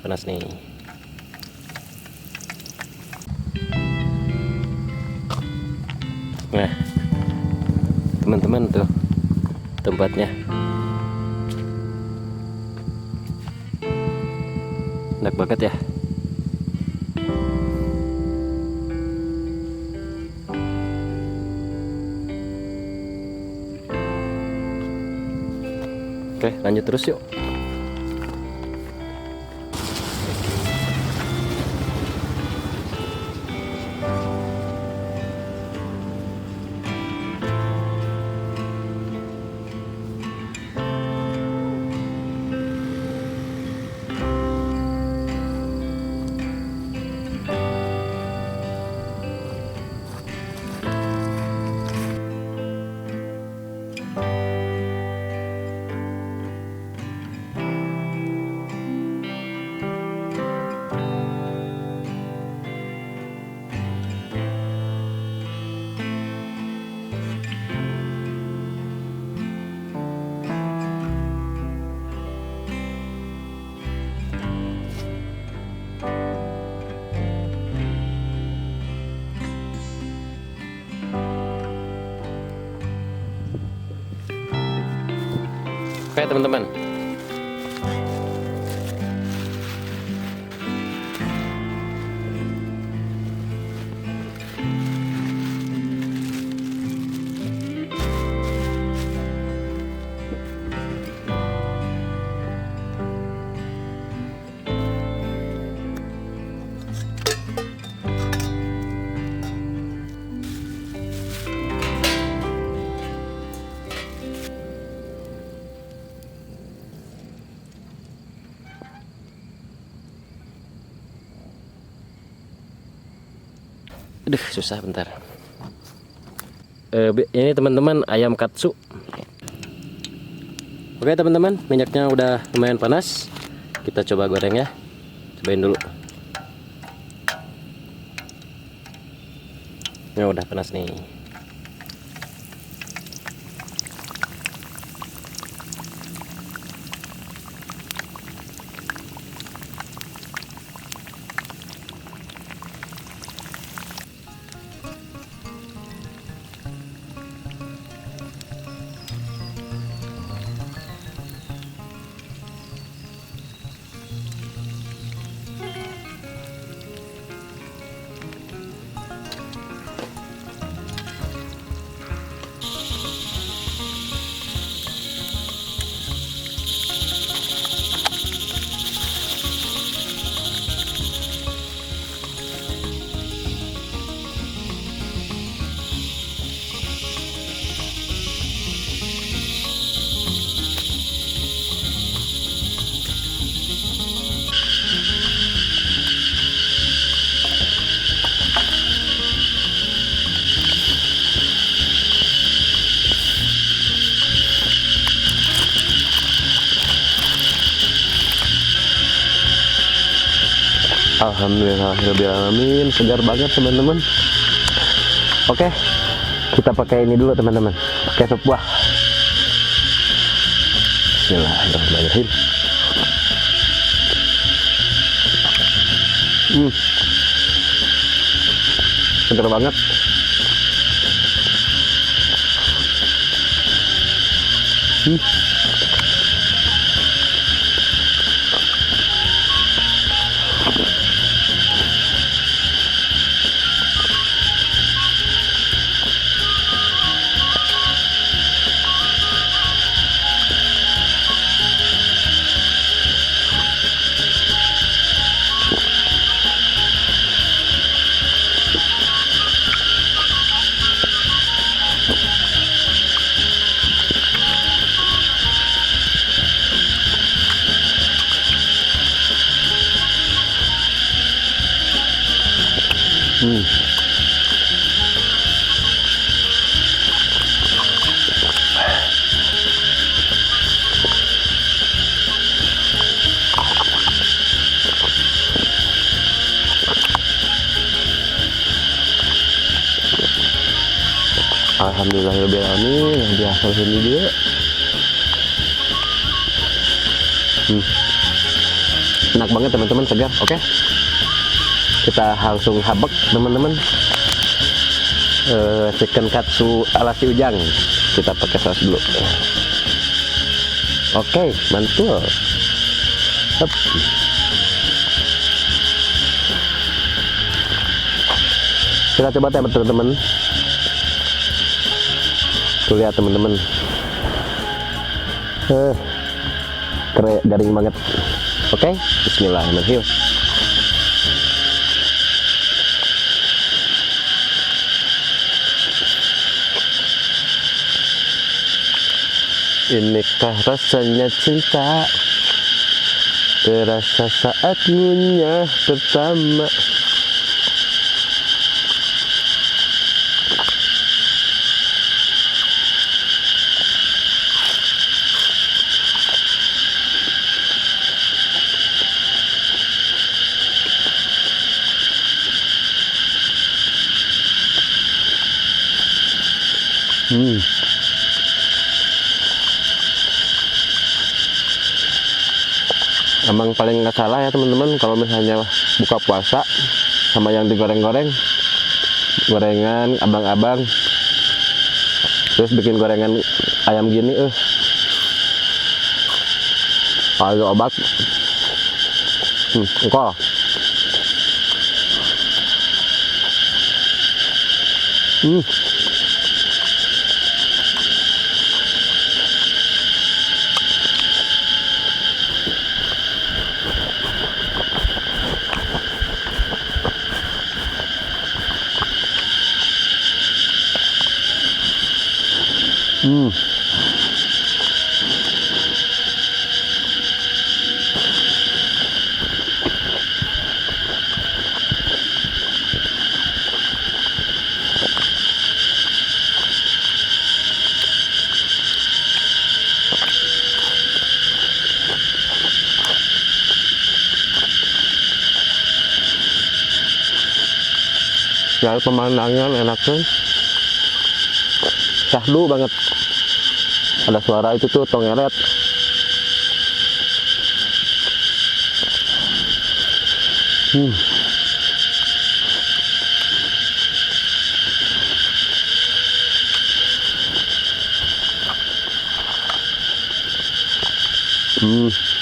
panas nih. Nah, teman-teman tuh tempatnya. Enak banget ya. Oke, lanjut terus yuk. Oke teman-teman, aduh susah bentar. Ini teman-teman ayam katsu. Oke teman-teman, minyaknya udah lumayan panas. Kita coba goreng ya. Cobain dulu. Ya udah panas nih. Alhamdulillahirobbilalamin, segar banget teman-teman. Oke, kita pakai ini dulu teman-teman, pakai sup buah. Bismillahirrahmanirrahim. Segar banget. Alhamdulillahirobbilalamin, yang biasa ini dia. Enak banget teman-teman, segar. Oke, kita langsung habek teman-teman. Chicken katsu ala si Ujang, kita pakai saus dulu. Oke, mantul. Hup. Kita coba teman-teman. Tuh lihat teman-teman, keren, garing banget. Oke, bismillahirrahmanirrahim. Inikah rasanya cinta, terasa saat ngunyah pertama. Emang paling nggak salah ya teman-teman kalau misalnya buka puasa sama yang digoreng-goreng, gorengan abang-abang, terus bikin gorengan ayam gini, kalau obat, engkol. Ya, pemandangan enaknya syahdu banget. Ada suara itu tuh tongeret.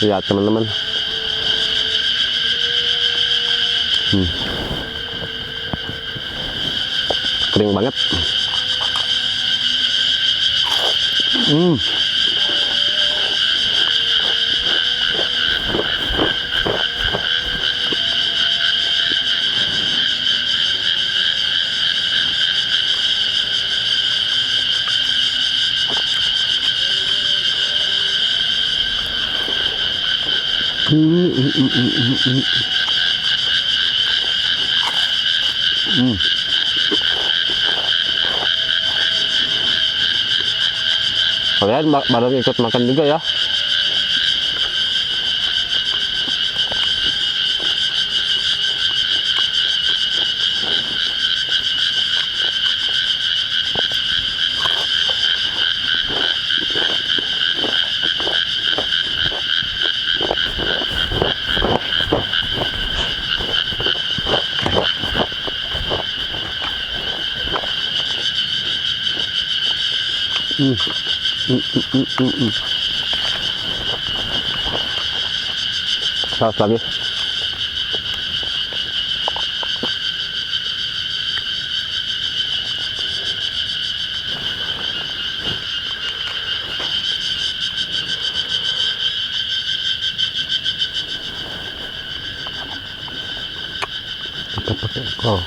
Lihat teman-teman. Kering banget. Kalian bareng ikut makan juga ya. Saus lagi. Kita pakai kol.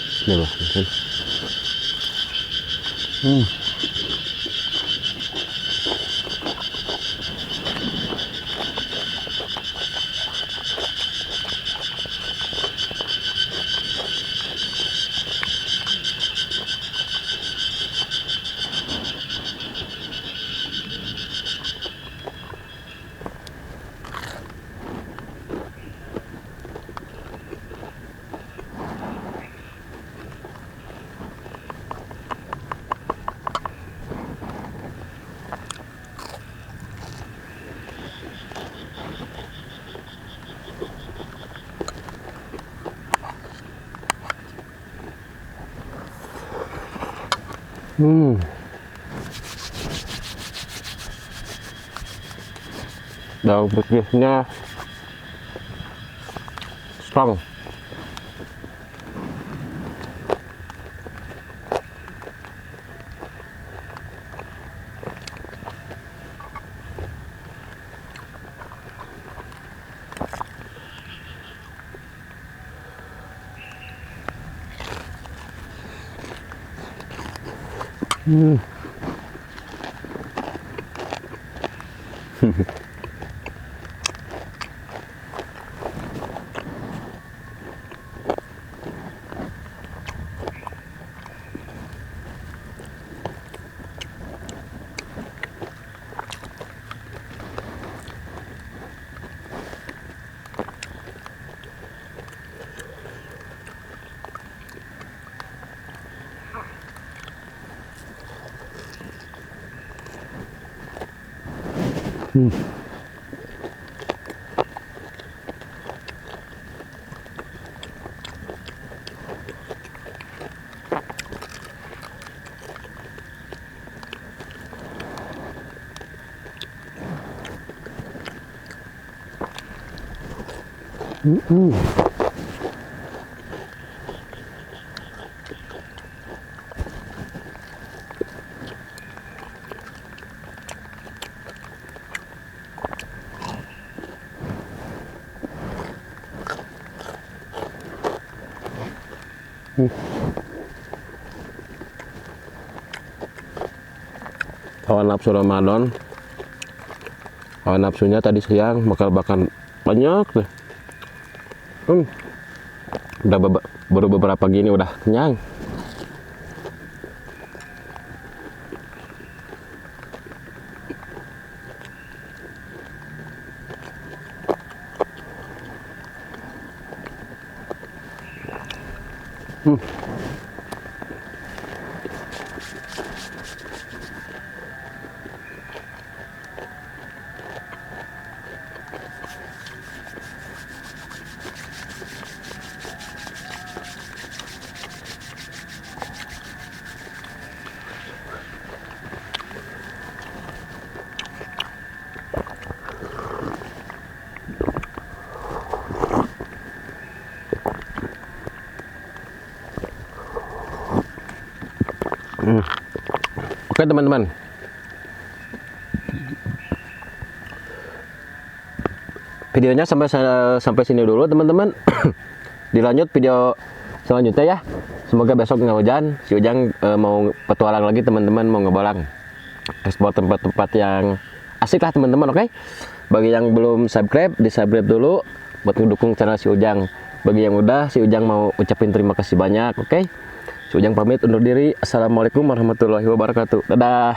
Bismillahirrahmanirrahim. Daun petisnya strong. Hawa nafsu Ramadan, hawa nafsunya tadi siang bakal banyak deh. Udah baru beberapa gini udah kenyang. Oke teman-teman, videonya sampai sini dulu teman-teman. Dilanjut video selanjutnya ya. Semoga besok nggak hujan. Si Ujang mau petualang lagi teman-teman, mau ngebalang ekspor tempat-tempat yang asik lah teman-teman. Oke, bagi yang belum subscribe, di subscribe dulu buat mendukung channel si Ujang. Bagi yang udah, si Ujang mau ucapin terima kasih banyak. Oke, si Ujang pamit undur diri. Assalamualaikum warahmatullahi wabarakatuh. Dadah.